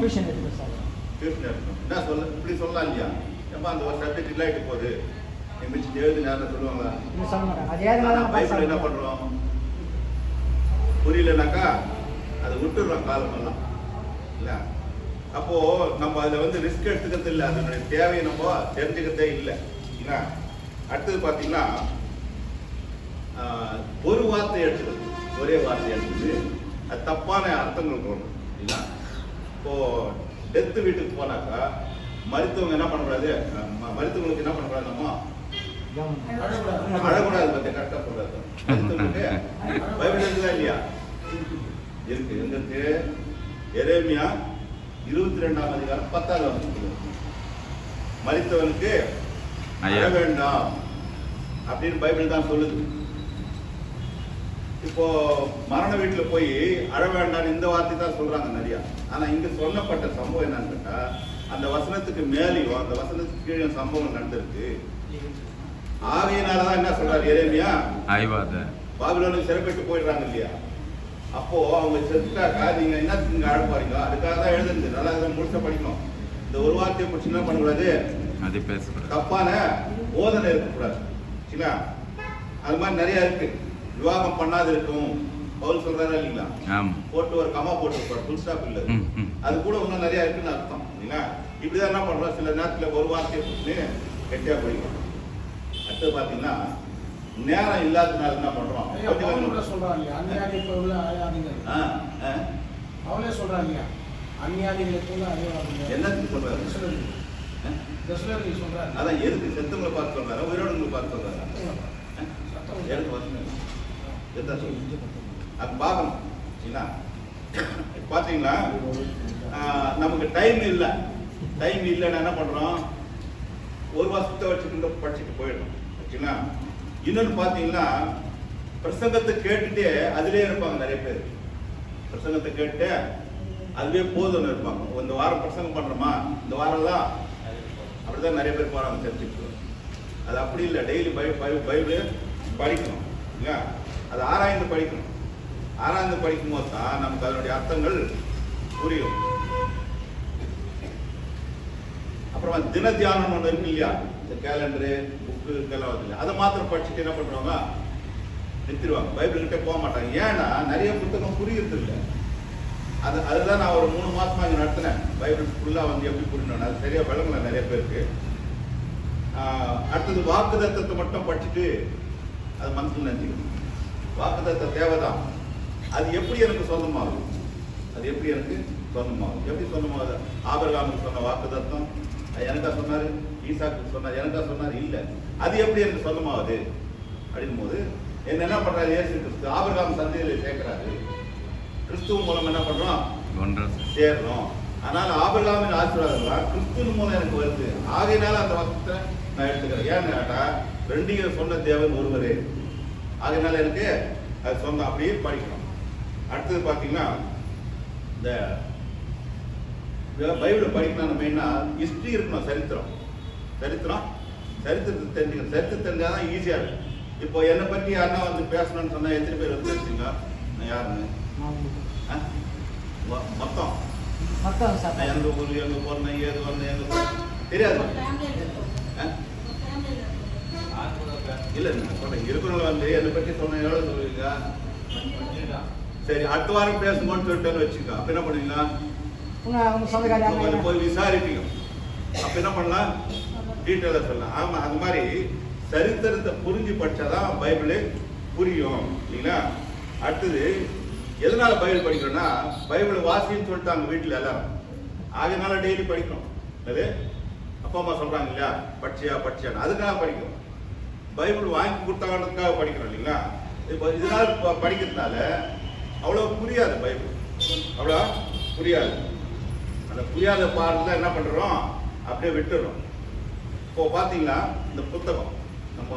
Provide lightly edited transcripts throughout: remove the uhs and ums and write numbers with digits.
Tuition எடுத்துக்கோ sir. Tuition எடுக்கணும். என்ன சொல்ல இப்படி சொல்லலாம் இல்லையா? ஏப்பா அந்த ஒரு சப்ஜெக்ட் இல்லாயிட்டு போகுது, நீ மிச்சம் எழுது நேரம் சொல்லுவாங்களா? இன்னும் சொல்ல மாட்டாங்க. அது ஏதாவது பைபிள் என்ன பண்ணுறோம், புரியலனாக்கா அதை விட்டுடுறோம் காலமெல்லாம் இல்லை. அப்போது நம்ம அதில் வந்து ரிஸ்க் எடுத்துக்கிறது இல்லை, அதனுடைய தேவையை நம்ம தெரிஞ்சுக்கிறதே இல்லை இல்லை. அடுத்தது பார்த்தீங்கன்னா ஒரு வார்த்தை எடுத்துக்கிறது, ஒரே வார்த்தை எடுத்துது அது தப்பான அர்த்தங்கள் தோணும் இல்லை. இப்போது டெத்து வீட்டுக்கு போனாக்கா மருத்துவங்க என்ன பண்ணக்கூடாது, மருத்துவங்களுக்கு என்ன பண்ணக்கூடாது, நம்ம அழக்கூடாது பற்றி கரெக்டாக சொல்றாரு. மருத்துவங்களுக்கு பைபிள் இருக்குதா இல்லையா? இருக்கு. எங்க இருக்கு? எரேமியா 22ஆம் அதிகாரம் 10வது வசனம். மரித்தவனுக்கு அழ வேண்டாம் அப்படின்னு பைபிள் தான் சொல்லுது. இப்போ மரண வீட்டுல போய் அழ வேண்டாம் இந்த வார்த்தை தான் சொல்றாங்க நிறைய. ஆனா இங்க சொல்லப்பட்ட சம்பவம் என்னன்னு கேட்டா, அந்த வசனத்துக்கு மேலேயும் அந்த வசனத்துக்கு கீழே சம்பவம் நடந்திருக்கு. ஆகையினாலதான் என்ன சொல்றாரு எரேமியா, பாபிலோனுக்கு சிறைப்பட்டு போயிடுறாங்க இல்லையா? அப்போ அவங்க செத்துட்டாக்கா நீங்க என்ன இங்க அழ போறீங்க? அதுக்காக தான் எழுதுறது. நல்லா தான் முழுச படிக்கணும். இந்த ஒரு வார்த்தையை பிடிச்சி என்ன பண்ணக்கூடாது, தப்பான போதனை இருக்கக்கூடாது. சரிங்களா? அது மாதிரி நிறைய இருக்கு. விவாகம் பண்ணாது இருக்கும் பவுல் சொல்றாரா இல்லைங்களா? போட்டு ஒரு கமா போட்டு ஃபுல் ஸ்டாப் இல்லை, அது கூட இன்னும் நிறைய இருக்குன்னு அர்த்தம் இல்லைங்களா? இப்படிதான் என்ன பண்றோம், சில நேரத்தில் ஒரு வார்த்தையை பிடிச்சி கெட்டியா போயிடும். அடுத்து பாத்தீங்கன்னா நேரம் இல்லாததுனால என்ன பண்றோம், அவளே சொல்றாங்க என்னத்துக்கு சொல்றாரு, அதான் எதுக்கு செத்தவங்களை பார்த்து சொல்றாரு, உயிரோடுங்களை பார்த்து சொல்றாரு. எனக்கு வசனம் அது பார்க்கணும். சரிங்களா? பார்த்தீங்களா நமக்கு டைம் இல்லை. டைம் இல்லைன்னா என்ன பண்றோம், ஒரு வருஷத்தை வச்சுட்டு படிச்சுட்டு போயிடணும். சரிங்களா? இன்னொன்று பார்த்தீங்கன்னா பிரசங்கத்தை கேட்டுட்டு அதிலே இருப்பாங்க நிறைய பேர். பிரசங்கத்தை கேட்டு அதுவே போதும்னு இருப்பாங்க. இந்த வாரம் பிரசங்கம் பண்றோமா, இந்த வாரம் தான் அப்படிதான் நிறைய பேர் போறாங்க சர்ச்சுக்கு. அது அப்படி இல்லை. டெய்லி பைபிள் படிக்கணும் இல்லையா? அது ஆராய்ந்து படிக்கணும். ஆராய்ந்து படிக்கும் போது தான் நமக்கு அதனுடைய அர்த்தங்கள் புரியும். அப்புறமா தின தியானம் ஒன்று இருக்கு இல்லையா? இந்த கேலண்டரு புக்கு இதெல்லாம் வந்து அதை மாத்திரம் படிச்சுட்டு என்ன பண்ணுவாங்க, நிறுத்திடுவாங்க. பைபிள் கிட்டே போக மாட்டாங்க. ஏன்னா நிறைய புத்தகம் புரியுறது இல்லை. அதுதான் நான் ஒரு 3 மாசமா இங்கே நடத்தினேன். பைபிள் ஃபுல்லாக வந்து எப்படி புரியணும் அது சரியா விளங்கல நிறைய பேருக்கு. அடுத்தது வாக்குதத்தத்தை மட்டும் படிச்சுட்டு அது மனசில் நினைச்சுக்கணும். வாக்குதத்த தேவைதான். அது எப்படி எனக்கு சொந்தமாகும், அது எப்படி எனக்கு சொந்தமாகும், எப்படி சொந்தமாகுது? ஆபிரகாமுக்கு சொன்ன வாக்குதத்தம் எனக்கா சொன்னாரு, ஈசாக்கு சொன்னார் எனக்கா சொன்னார், இல்லை. அது எப்படி எனக்கு சொந்தமாகுது அப்படின் போது என்ன பண்றாரு, இயேசு கிறிஸ்து ஆபிரகாம் சந்ததியில சேர்க்கிறாரு. கிறிஸ்துவ மூலம் என்ன பண்றோம், சேர்றோம். அதனால ஆபிரகாமின் ஆசீர்வாதம் கிறிஸ்துவின் மூலம் எனக்கு வருது. ஆகையினால அந்த வசனத்தை நான் எடுத்துக்கிறேன். ஏன்னு கேட்டா ரெண்டையும் சொன்ன தேவன் ஒருவரே. அதனால எனக்கு அது சொந்தம். அப்படியே படிக்கணும். அடுத்தது பார்த்தீங்கன்னா இந்த பைபிளை படிக்கணும். மெயினா ஹிஸ்டரி இருக்கணும், சரித்திரம். சரித்திரத்தை தெரிஞ்சுக்கணும். சரித்திரம் தெரிஞ்சாதான் ஈஸியா இருக்கும். இப்போ என்னை பற்றி அண்ணா வந்து பேசணும்னு சொன்னா எத்தனை பேர் வந்து தெரிஞ்சுங்க நான் யாருன்னு? மொத்தம் எந்த ஊர், எங்க போறேன், ஏது வந்தேன், எங்க தெரியாது. இல்ல சொல்றேன், இருக்கிறவங்க வந்து என்னை பற்றி சொன்ன எவ்வளவு சொல்லுவீங்க? சரி, அடுத்த வாரம் பேசணும்னு சொல்லிட்டு வச்சுக்கோ. அப்ப என்ன பண்ணுவீங்களா, போய் விசாரிப்பீங்க. அப்ப என்ன பண்ணலாம், டீட்டெயிலா சொல்லலாம். ஆமா, அது மாதிரி சரித்திரத்தை புரிஞ்சு படிச்சாதான் பைபிள் புரியும் இல்லைங்களா? அடுத்தது எதனால பைபிள் படிக்கிறோம்னா, பைபிள் வாசின்னு சொல்லிட்டாங்க வீட்டுல எல்லாரும். அதனால டெய்லி படிக்கணும். அது அப்பா அம்மா சொல்றாங்க இல்லையா, படிச்சியான்னு, அதுக்காக படிக்கிறோம். பைபிள் வாங்கி கொடுத்தாங்கிறதுக்காக படிக்கிறோம் இல்லைங்களா? இப்போ இதனால படிக்கிறதுனால அவ்வளோ புரியாது, பைபிள் அவ்வளோ புரியாது. அந்த புரியாத பாடத்தை என்ன பண்றோம், அப்படியே விட்டுறோம். இப்போ பார்த்தீங்கன்னா இந்த புத்தகம், நம்ம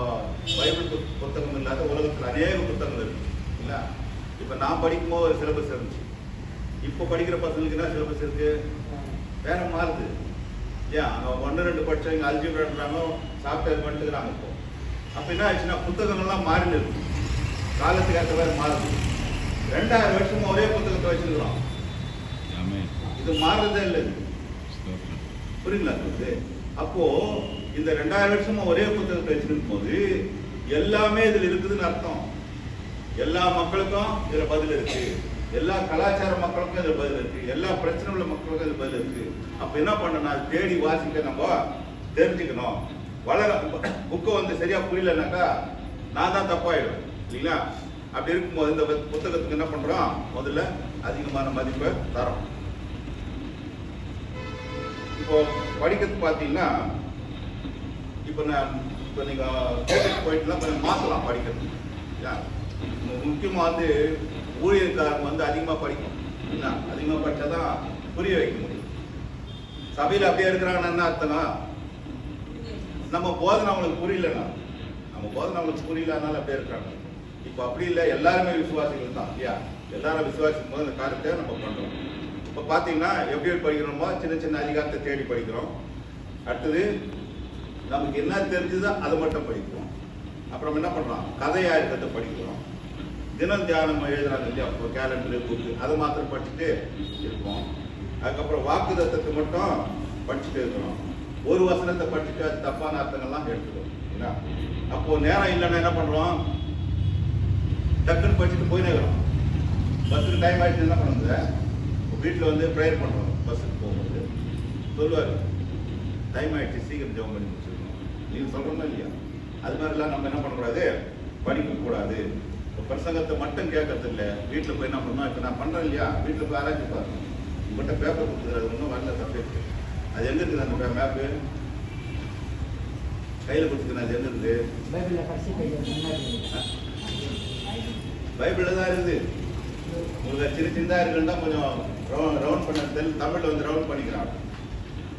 பைபிள் புத்தகம் இல்லாத உலகத்தில் அநேக புத்தகங்கள் இருக்கு இல்லைங்களா? இப்போ நான் படிக்கும்போது ஒரு சிலபஸ் இருந்துச்சு. இப்போ படிக்கிற பசங்களுக்கு என்ன சிலபஸ் இருக்கு, வேற மாறுது. ஏன் அங்கே 1-2 படிச்சவங்க அல்ஜிப்ரான்றாங்க, சாஃப்ட்வேர் பண்ணிட்டுக்கிறாங்க. இப்போ அப்போ என்ன ஆச்சுன்னா புத்தகங்கள்லாம் மாறினு இருக்கு, காலத்துக்கு ஏற்ற மாதிரி மாறுது. 2000 வருஷமா ஒரே புத்தகத்தை வச்சிருக்கிறோம். இது மாறுறதே இல்லை. புரியுங்களா சொல்லுது? அப்போ இந்த 2000 வருஷமா ஒரே புத்தகத்தை வச்சிருக்கும் போது எல்லாமே இதுல இருக்குதுன்னு அர்த்தம். எல்லா மக்களுக்கும் இதுல பதில் இருக்கு, எல்லா கலாச்சார மக்களுக்கும் இதுல பதில் இருக்கு, எல்லா பிரச்சனை உள்ள மக்களுக்கும் இதுல பதில் இருக்கு. அப்ப என்ன பண்ணணும், அது தேடி வாசிக்க நம்ம தெரிஞ்சுக்கணும். வளர புக்கை வந்து சரியா புரியலனாக்கா நான் தான் தப்பாயிடும் இல்லைங்களா? அப்படி இருக்கும்போது இந்த புத்தகத்துக்கு என்ன பண்றோம், முதல்ல அதிகமான மதிப்பை தரோம். இப்போ படிக்கிறது பார்த்தீங்கன்னா, இப்போ நீங்க போயிட்டுலாம் கொஞ்சம் மாற்றலாம் படிக்கிறது. முக்கியமாக வந்து ஊழியர்காரங்க வந்து அதிகமாக படிக்கணும் இல்லை, அதிகமாக படித்தாதான் புரிய வைக்க முடியும். சபையில் அப்படியே இருக்கிறாங்கன்னா என்ன அர்த்தம்னா, நம்ம போதனை அவங்களுக்கு புரியலன்னா, நம்ம போதனை அவங்களுக்கு புரியலனால அப்படியே இருக்கிறாங்க. இப்போ அப்படி இல்லை, எல்லாருமே விசுவாசிகள் தான் இல்லையா? எல்லாரும் விசுவாசிக்கும் போது அந்த காரியத்தை நம்ம பண்ணுறோம். இப்போ பார்த்தீங்கன்னா எப்படி படிக்கிறோமோ சின்ன சின்ன அதிகாரத்தை தேடி படிக்கிறோம். அடுத்தது நமக்கு என்ன தெரிஞ்சுதோ அதை மட்டும் படிக்கிறோம். அப்புறம் என்ன பண்ணுறோம், கதையாக இருக்கிறத படிக்கிறோம். தினம் தியானம் எழுதுறாங்க இல்லையா, அப்போ கேலண்டரு புக்கு அதை மாத்திரம் படிச்சுட்டு இருக்கோம். அதுக்கப்புறம் வாக்குதத்தத்தை மட்டும் படிச்சுட்டு இருக்கிறோம். ஒரு வசனத்தை படிச்சுட்டு அது தப்பான அர்த்தங்கள்லாம் எடுத்துக்கிறோம் இல்லையா? அப்போ நேரம் இல்லைன்னா என்ன பண்ணுறோம், டக்குன்னு படிச்சுட்டு போயினே இருக்கிறோம். பஸ்ஸுக்கு டைம் ஆகிடுச்சு என்ன பண்ணுங்க, வீட்டில் வந்து ப்ரேயர் பண்ணுறோம். பஸ்ஸுக்கு போகும்போது சொல்லுவார், டைம் ஆகிடுச்சு சீக்கிரம் ஜெபம் பண்ணி முடிச்சிருக்கணும். நீங்கள் சொல்கிறோமா இல்லையா? அது மாதிரிலாம் நம்ம என்ன பண்ணக்கூடாது, படிக்கக்கூடாது. இப்போ பிரசங்கத்தை மட்டும் கேட்கறது இல்லை, வீட்டில் போய் என்ன பண்ணணும். இப்போ நான் பண்ணுறேன் இல்லையா, வீட்டில் போய் ஆராய்ச்சி பார்க்கணும். உங்கள்கிட்ட பேப்பர் கொடுத்துரு, அது ஒன்றும் வரல சப்ஜெக்ட். அது எங்கே இருக்குது அந்த மேப்பு? கையில் கொடுத்துக்கணும். அது எங்கே இருக்குது? பைபிளில் தான் இருக்குது. உங்களுக்கு சின்ன சின்னதாக இருக்குன்னா கொஞ்சம் ரவுண்ட் பண்ண தெரியல. தமிழில் வந்து ரவுண்ட் பண்ணிக்கிறான்.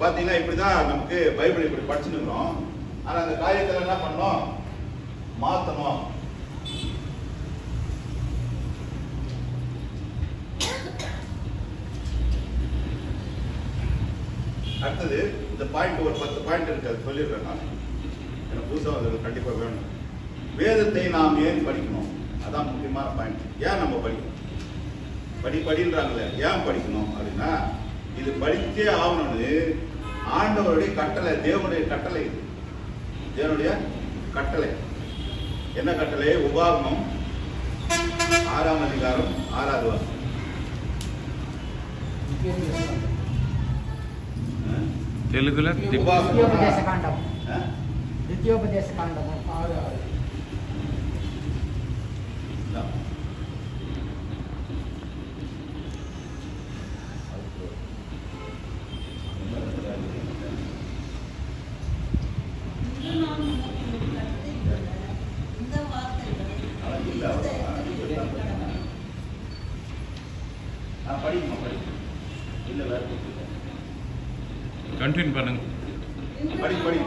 பார்த்தீங்கன்னா இப்படி தான் நமக்கு பைபிள் இப்படி படிச்சுருக்கிறோம். ஆனால் அந்த காரியத்தில் என்ன பண்ணோம், மாற்றணும். அடுத்தது இந்த பாயிண்ட் ஒரு 10 பாயிண்ட் இருக்கு, அது சொல்லிடுறேன் நான். எனக்கு புதுசாக அது கண்டிப்பாக வேணும். வேதத்தை நாம் ஏன் படிக்கணும், அதான் முக்கியமான பாயிண்ட். ஏன் நம்ம படிக்கணும், படின்றாங்களே, ஏன் படிக்கணும் அப்படின்னா, இது படிச்சே ஆகணும்னு ஆண்டவருடைய கட்டளை, தேவனுடைய கட்டளை. தேவனுடைய கட்டளை என்ன கட்டளை? உபாகமம் 6ஆம் அதிகாரம் 6வது வசனம். తెలుగులో ద్వితీయోపదేశకాండం 6:6. கண்டினியூ பண்ணுங்க. படி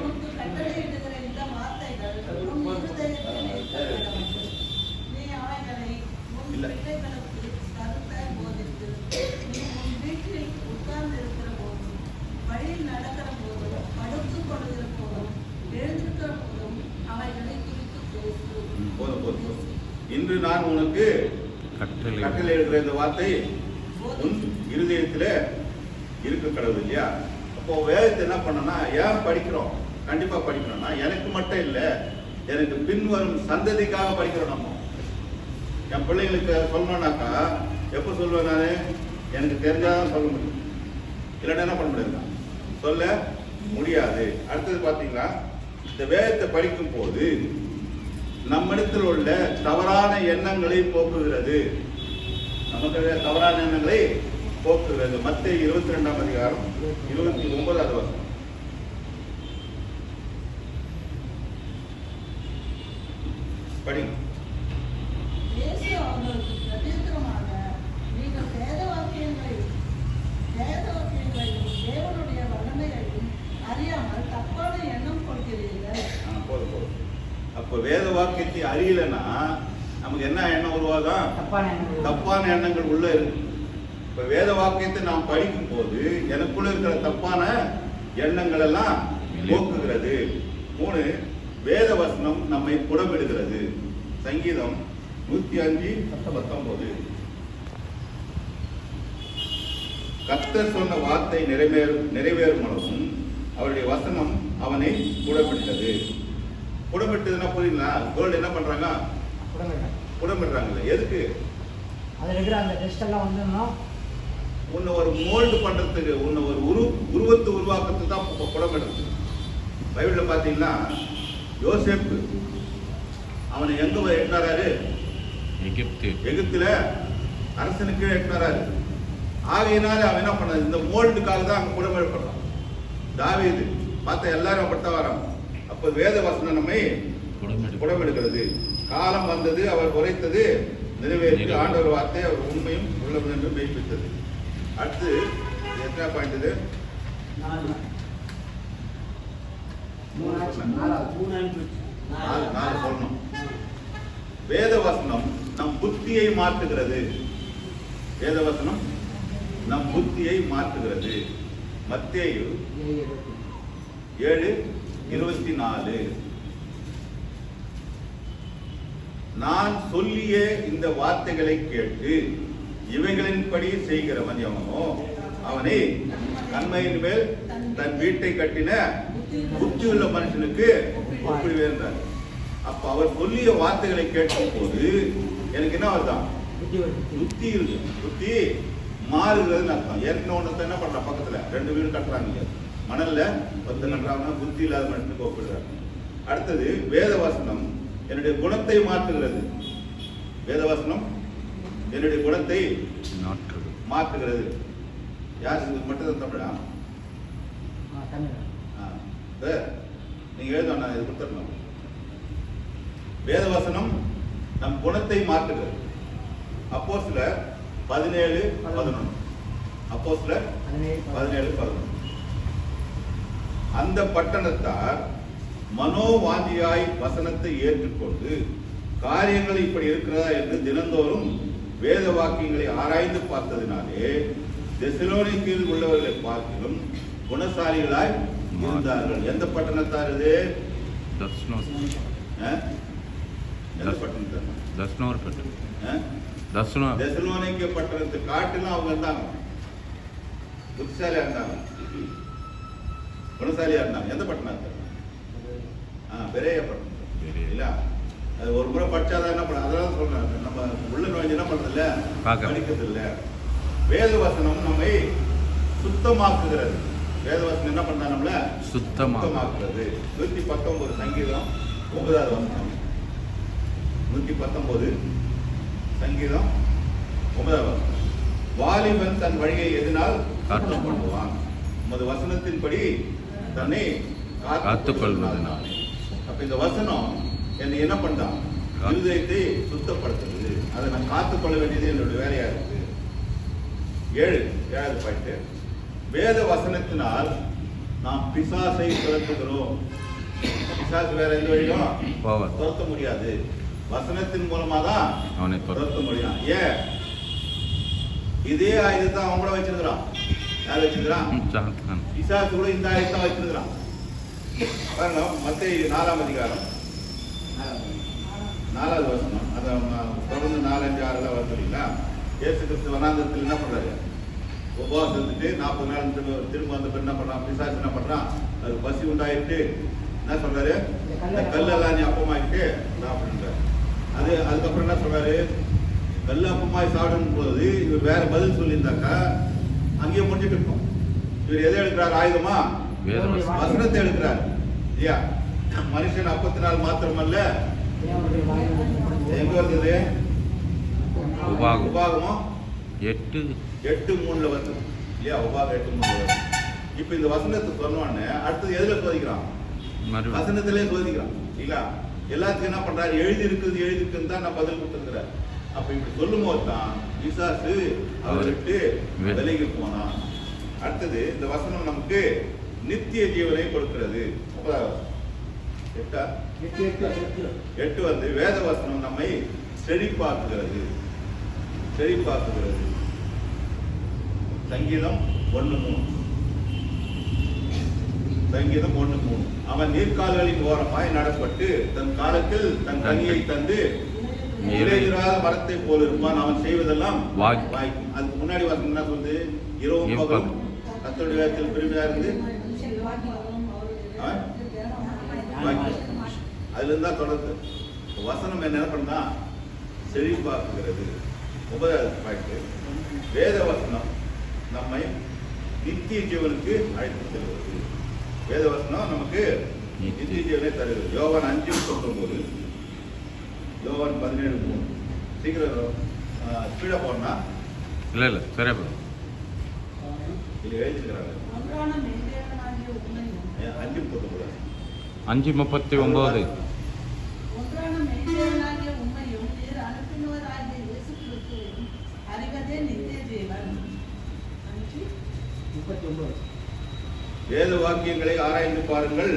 இன்று நான் உனக்கு கட்டளை எழுதுகிற இந்த வார்த்தை உன் இருதயத்தில் இருக்க கடவுள் இல்லையா? அப்போ வேதத்தை என்ன பண்ணனா, ஏன் படிக்கிறோம்? கண்டிப்பா படிக்கணும்னா எனக்கு மட்டும் இல்லை, எனக்கு பின்வரும் சந்ததிக்காக படிக்கிறோம். நம்ம என் பிள்ளைங்களுக்கு சொல்லணும்னாக்கா எப்போ சொல்லுவேன் நான், எனக்கு தெரிஞ்சாதான் சொல்ல முடியும், இல்லைன்னா என்ன பண்ண முடியாது, சொல்ல முடியாது. அடுத்தது பார்த்தீங்கன்னா, இந்த வேதத்தை படிக்கும் போது நம்மிடத்தில் உள்ள தவறான எண்ணங்களை போக்குகிறது. நமக்கு தவறான எண்ணங்களை போக்குகிறது. மத்தேயு 22ஆம் அதிகாரம் 29வது வசனம். படிங்க. அப்ப வேத வாக்கியத்தை அறியலன்னா நமக்கு என்ன எண்ணம் உருவாகும்? தப்பான எண்ணங்கள் உள்ள இருக்கு. இப்ப வேத வாக்கியத்தை நாம் படிக்கும் போது எனக்குள்ள இருக்கிற தப்பான எண்ணங்கள் எல்லாம் போக்குகிறது. 3, வேத வசனம் நம்மை புடமிடுகிறது. சங்கீதம் 105:19. கர்த்தர் சொன்ன வார்த்தை நிறைவேறும் அளவும் அவருடைய வசனம் அவனை புடமிட்டது. புடமிட்டதுன்னா புரியுங்களா? கோல்டு என்ன பண்றாங்க? புடமிடுறாங்கல்ல. எதுக்கு? அதுல இருக்கிற அந்த டெஸ்ட் எல்லாம் வந்துடணும். உன்னை ஒரு மோல்டு பண்றதுக்கு, உன்னை ஒரு உருவத்தை உருவாக்குறதுக்கு தான் புடமிடுறது. பைபிள்ல பாத்தீங்கன்னா யோசேப்பு அவனை எங்க எட்டாராரு? எகிப்துல அரசனுக்கு எட்டாராரு. ஆகையினால அவன் என்ன பண்ண, இந்த மோல்டுக்காக தான் அங்க புடமிடப்படுறான். தாவீது பார்த்த எல்லாரும் அப்படித்தான் வரான். அப்ப வேத வசனம் நம்மை புடமெடுக்கிறது. காலம் வந்தது, அவர் உரைத்தது நிறைவேற்றி, ஆண்டவர் வார்த்தை அவர் உண்மையும் உள்ளது என்று மெய்ப்பித்தது. அடுத்து எத்தனை பாயிண்ட் இது? 4 சொல்லணும். வேத வசனம் நம் புத்தியை மாற்றுகிறது. வேத வசனம் நம் புத்தியை மாற்றுகிறது. மத்தேயு 7:24. நான் சொல்லிய இந்த வார்த்தைகளை கேட்டு இவைகளின்படி செய்கிறவன் எவனோ அவனை கண்மையின் மேல் தன் வீட்டை கட்டின புத்தியுள்ள மனுஷனுக்கு ஒப்பிடுவேன். அப்ப அவர் சொல்லிய வார்த்தைகளை கேட்கும் போது எனக்கு என்ன வருதான்? புத்தி இருக்கு. புத்தி மாறுகிறதுன்னு அர்த்தம். ஏற்கனவே என்ன பண்றான்? பக்கத்துல 2 வீடு கட்டுறாங்க. மணல்ல 10 கட்டுறாங்கன்னா புத்தி இல்லாத மனுஷனுக்கு ஒப்பிடுறாங்க. அடுத்தது வேத வசனம் என்னுடைய குணத்தை மாற்றுகிறது. வேத வசனம் என்னுடைய குணத்தை மாற்றுகிறது. யார் இது மட்டும் தமிழா? நீங்க எழுத இது கொடுத்துடணும். வேத வசனம் நம் குணத்தை மாற்றுகிறது. அப்போஸ்தலர் 17:11. அப்போஸ்தலர் 17:11. அந்த பட்டணத்தார் மனோவாஞ்சியாய் வசனத்தை ஏற்றுக்கொண்டு காரியங்கள் இப்படி இருக்கிறதா என்று தினந்தோறும் வேத வாக்கியங்களை ஆராய்ந்து பார்த்ததினாலே தெசலோனிக்கேயில் உள்ளவர்களை பார்க்கிலும் குணசாலிகளாய் இருந்தார்கள். எந்த பட்டணத்தார் இது? தெசலோனிக்கே பட்டணத்தை காட்டிலும் அவங்க இருந்தாங்க, புத்திசாலியா இருந்தாங்க, குணசாலியா இருந்தாங்க. எந்த பட்டணத்தை? பெரிய பட்டணம் இல்ல. அது ஒரு முறை படிச்சாதான் என்ன பண்ண, அதெல்லாம் சொல்றேன். நம்ம உள்ள நுழைஞ்சு என்ன பண்றது இல்ல, படிக்கிறது இல்ல. வேத வசனம் நம்மை சுத்தமாக்குகிறது. வேத வசனம் என்ன பண்ணா நம்மள சுத்தமாக்குறது. 119 சங்கீதம் 9வது வசனம். 119 சங்கீதம் 9வது வசனம். வாலிபன் தன் வழியை எதனால் காத்துக் கொள்வான்? உமது வசனத்தின்படி தன்னை காத்துக் கொள்வதனாலே. அப்ப இந்த வசனம் என்னை என்ன பண்ணான்? இருதயத்தை சுத்தப்படுத்துறது. அதை நான் காத்துக்கொள்ள வேண்டியது என்னுடைய வேலையா இருக்கு. 7வது பாயிண்ட். வேத வசனத்தினால் நாம் பிசாசை துரத்துகிறோம். பிசாசு வேற எந்த வழியும் துரத்த முடியாது. வசனத்தின் மூலமா தான் அவனை துரத்த முடியும். ஏன்? இதே ஆயுதத்தை அவன் கூட வச்சிருக்கிறான். யார் வச்சிருக்கிறான்? பிசாசு கூட இந்த ஆயுதத்தை வச்சிருக்கிறான். பாருங்க, மத்தேயு 4ஆம் அதிகாரம் 4வது வசனம். அதை தொடர்ந்து 4, 5, 6 வருதுங்களா? இயேசு கிறிஸ்து வனாந்தரத்தில் என்ன பண்றாரு? உபவாசம் இருந்துட்டு 40 நாள் திரும்ப வந்த பின் என்ன பண்றான்? பிசாசு என்ன பண்றான்? அது பசி உண்டாயிட்டு என்ன சொல்றாரு? இந்த கல்லெல்லாம் நீ அப்பமாயிட்டு அப்படின்றாரு. அதுக்கப்புறம் என்ன சொல்றாரு? கல் அப்பமாய் சாப்பிடும் போது இவர் வேற பதில் சொல்லியிருந்தாக்கா அங்கேயே முடிஞ்சிட்டு இருக்கும். இவர் எதை எடுக்கிறார்? ஆயுதமா வசனத்தை எடுக்கிறார். ஐயா, மனுஷன் அப்பத்தினால் மாத்திரமல்ல, எங்க வந்தது? உபாகமம் 8:3 வருது இல்லையா? உபாகம் 8:3 வருது. இப்ப இந்த வசனத்தை சொன்னோன்னு அடுத்தது எதுல சோதிக்கிறான்? வசனத்திலே சோதிக்கிறான் இல்ல. எல்லாத்துக்கும் என்ன பண்றாரு? எழுதி இருக்குன்னு தான் நான் பதில் கொடுத்துருக்கிறார். அப்ப இப்படி சொல்லும் போது தான் பிசாசு அவருக்கு விலகி போனான். அடுத்தது இந்த வசனம் நமக்கு நித்திய ஜீவனை கொடுக்கிறது. 8 வந்து வேத வசனம் நம்மை செழிப்பாக்குகிறது. சங்கீதம் 1:3. அவன் நீர்க்கால்களின் ஓரமாய் நடப்பட்டு தன் காலத்தில் தன் கனியை தந்து இலையுறாத மரத்தை போல் இருப்பான். அவன் செய்வதெல்லாம் வாய்க்கும். அதுக்கு முன்னாடி வசனம் என்ன சொல்லுது? இரவும் பகலும் கர்த்தருடைய வேதத்தில் பெருமையா இருந்து அதுல இருந்தா தொடர்ந்து வசனம் என்ன பண்ணா செழிப்பாக்குகிறது. 9வது பாயிண்ட், வேத வசனம் நம்மை நித்திய ஜீவனுக்கு அழைத்து செல்வது. வேத வசனம் நமக்கு நித்திய ஜீவனை தருகிறது. யோவான் 5:19, யோவான் 17:3. சீக்கிரம் கீழே போனா இல்லை சரியா போதும். இது எழுதிக்கிறாங்க 5:39. 5:39. வேத வாக்கியங்களை ஆராய்ந்து பாருங்கள்,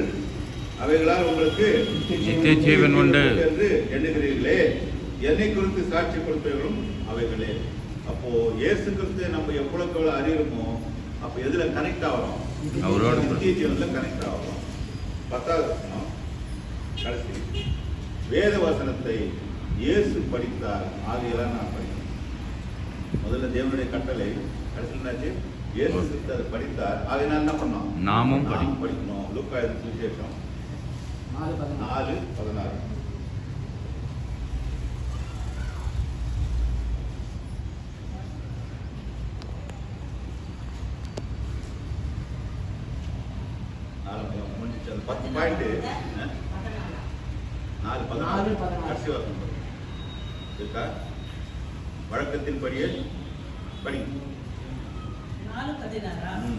அவைகளால் உங்களுக்கு நித்திய ஜீவன் உண்டு என்று எண்ணுகிறீர்களே, என்னை குறித்து சாட்சி கொடுப்பவர்களும் அவைகளே. அப்போ இயேசு கிறிஸ்து நம்ம எவ்வளவு அறியுமோ அப்ப எதுல கனெக்ட் ஆகிறோம்? அவரோட நித்திய ஜீவன்ல கனெக்ட் ஆகிறோம். 10வது வசனம் கடைசி, வேத வசனத்தை இயேசு படித்தார், ஆகையெல்லாம் நான் படித்தேன். முதல்ல தேவனுடைய கட்டளை, கடைசியில் என்னாச்சு? இயேசு கிறிஸ்து அதை படித்தார், ஆகையெல்லாம் என்ன பண்ணோம்? நாமும் படிக்கணும். லூக்கா எழுதின சுவிசேஷம் 4:16. முடிஞ்சிச்சு. அந்த 10 பாயிண்ட் 4:16 கடைசி வசனம் இருக்கா? வழக்கத்தின் படியே படி. 4:16.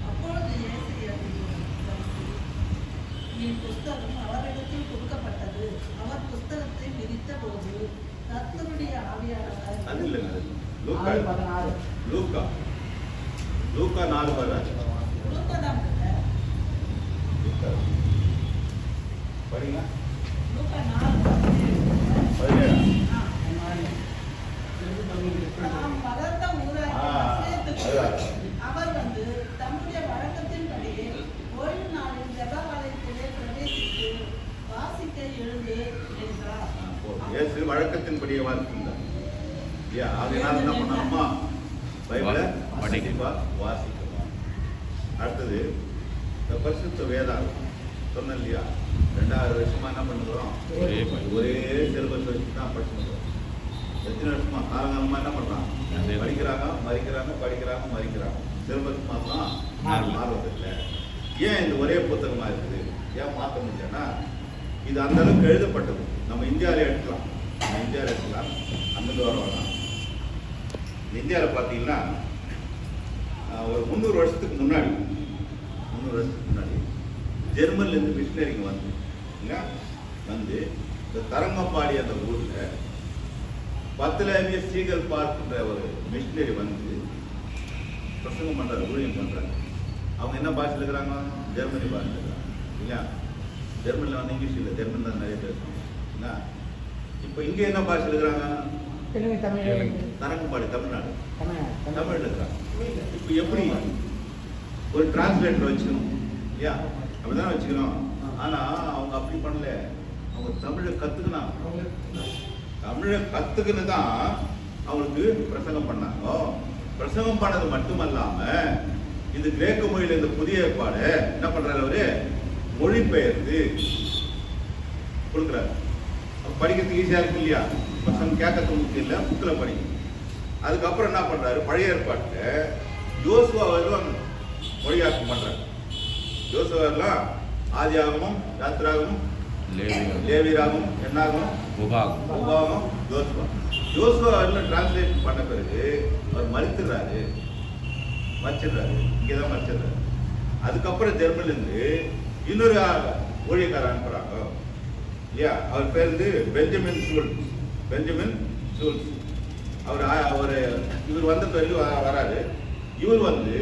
அப்பொழுது என் புஸ்தகம் அவரிடத்தில் கொடுக்கப்பட்டது. அவர் புஸ்தகத்தை விரித்த போது கர்த்தருடைய ஆவியானவர் அது இல்லைங்க, லூக்கா 4:16 படிங்க. வளர்ந்த அவர் வந்து தம்முடைய வழக்கத்தின்படியே ஓய்வு நாளில் ஜெபவாலயத்திலே பிரவேசித்து வாசிக்க எழுந்து என்றார். வழக்கத்தின்படியே வாசிக்கின்றார். அதனால என்ன பண்ணணுமா? பைபிளை வாசிக்கணும். அடுத்தது இந்த பரிசுத்த வேதாகம் சொன்ன இல்லையா, 2000 வருஷமா என்ன பண்ணுறோம்? ஒரே சிலபஸ் வச்சு தான் படிச்சுக்கிறோம். எத்தனை வருஷமா காலகாலமா என்ன பண்றாங்க? படிக்கிறாங்க, மறிக்கிறாங்க. சிலபஸ் மாத்திரம் மாறுவதில்லை. ஏன் இந்த ஒரே புத்தகமா இருக்குது? ஏன் மாற்ற முடியலன்னா, இது அந்த அளவுக்கு எழுதப்பட்டது. நம்ம இந்தியாவில எடுக்கலாம், அங்கிருந்து வரலாம். இந்தியாவில் பார்த்தீங்கன்னா ஒரு 300 வருஷத்துக்கு முன்னாடி ஜெர்மன்லேருந்து மிஷினரிங்க வந்து இந்த தரங்கம்பாடி அந்த ஊரில் பத்லாமிய சீகல் பார்க்கின்ற ஒரு மிஷினரி வந்து பிரசங்கம் பண்ணுறாரு, ஊழியம் பண்ணுறாங்க. அவங்க என்ன பாஷையில் இருக்கிறாங்க? ஜெர்மனி பாஷையில் இருக்கிறாங்க இல்லையா? ஜெர்மனியில் வந்து இங்கிலீஷ் இல்லை, ஜெர்மன் தான் நிறைய பேசுவாங்க இல்லையா? இப்போ இங்கே என்ன பாஷையில் இருக்கிறாங்க? தரங்கம்பாடி தமிழ்நாடு, தமிழில் இருக்கிறாங்க. இப்போ எப்படி ஒரு டிரான்ஸ்லேட்டர் வச்சுக்கணும் இல்லையா? அப்படிதான் வச்சுக்கணும். ஆனால் அவங்க அப்படி பண்ணல, அவங்க தமிழை கற்றுக்கணும். தமிழை கற்றுக்குன்னு தான் அவங்களுக்கு பிரசங்கம் பண்ணாங்க. பிரசங்கம் பண்ணது மட்டுமல்லாம இந்த கிரேக்க மொழியில இந்த புதிய ஏற்பாடு என்ன பண்றாரு? அவரு மொழிபெயர்த்து கொடுக்குறாரு. படிக்கிறதுக்கு ஈஸியா இருக்கு இல்லையா? பிரசங்கம் கேட்கறது முக்கியம் இல்லை, புக்கில் படிக்கணும். அதுக்கப்புறம் என்ன பண்றாரு? பழைய ஏற்பாட்டை யோசுவாவெல்லாம் மொழியாக்கம் பண்றாரு. யோசுவாவெல்லாம் ஆதியாகமும், யாத்திராகமும், லேவியராகமும், என்னாகமும், உபாகமும், யோசுவா எல்லாம் டிரான்ஸ்லேட் பண்ண பிறகு அவர் மறிச்சிடுறாரு. இங்கேதான் மறிச்சிடுறாரு. அதுக்கப்புறம் ஜெர்மனிலிருந்து இன்னொரு ஊழியக்காரர் அனுப்புறாங்க இல்லையா? அவர் பேர் வந்து பெஞ்சமின் சூல்ஸ். இவர் வந்த பிறகு வராரு. இவர் வந்து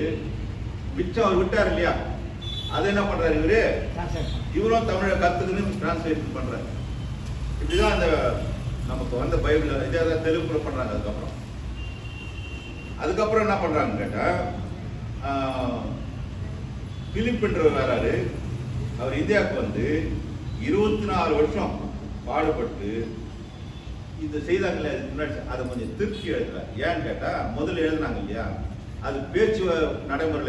மிச்சம் அவர் விட்டார் இல்லையா? அதை என்ன பண்றாரு? இவரும் தமிழை கத்துக்குன்னு டிரான்ஸ்லேஷன் பண்றாரு. இப்படிதான் அந்த நமக்கு வந்த பைபிள் இதே தெலுங்குல பண்றாங்க. அதுக்கப்புறம் என்ன பண்றாங்க கேட்டா, பிலிப்ன்றவர் வராரு. அவர் இந்தியாவுக்கு வந்து 24 வருஷம் பாடுபட்டு இது செய்தாங்களே அதுக்கு முன்னாடி அதை கொஞ்சம் திருப்தி எழுதுறேன். ஏன்னு கேட்டா முதல்ல எழுதுனாங்க இல்லையா, அது பேச்சு நடைமுறையில்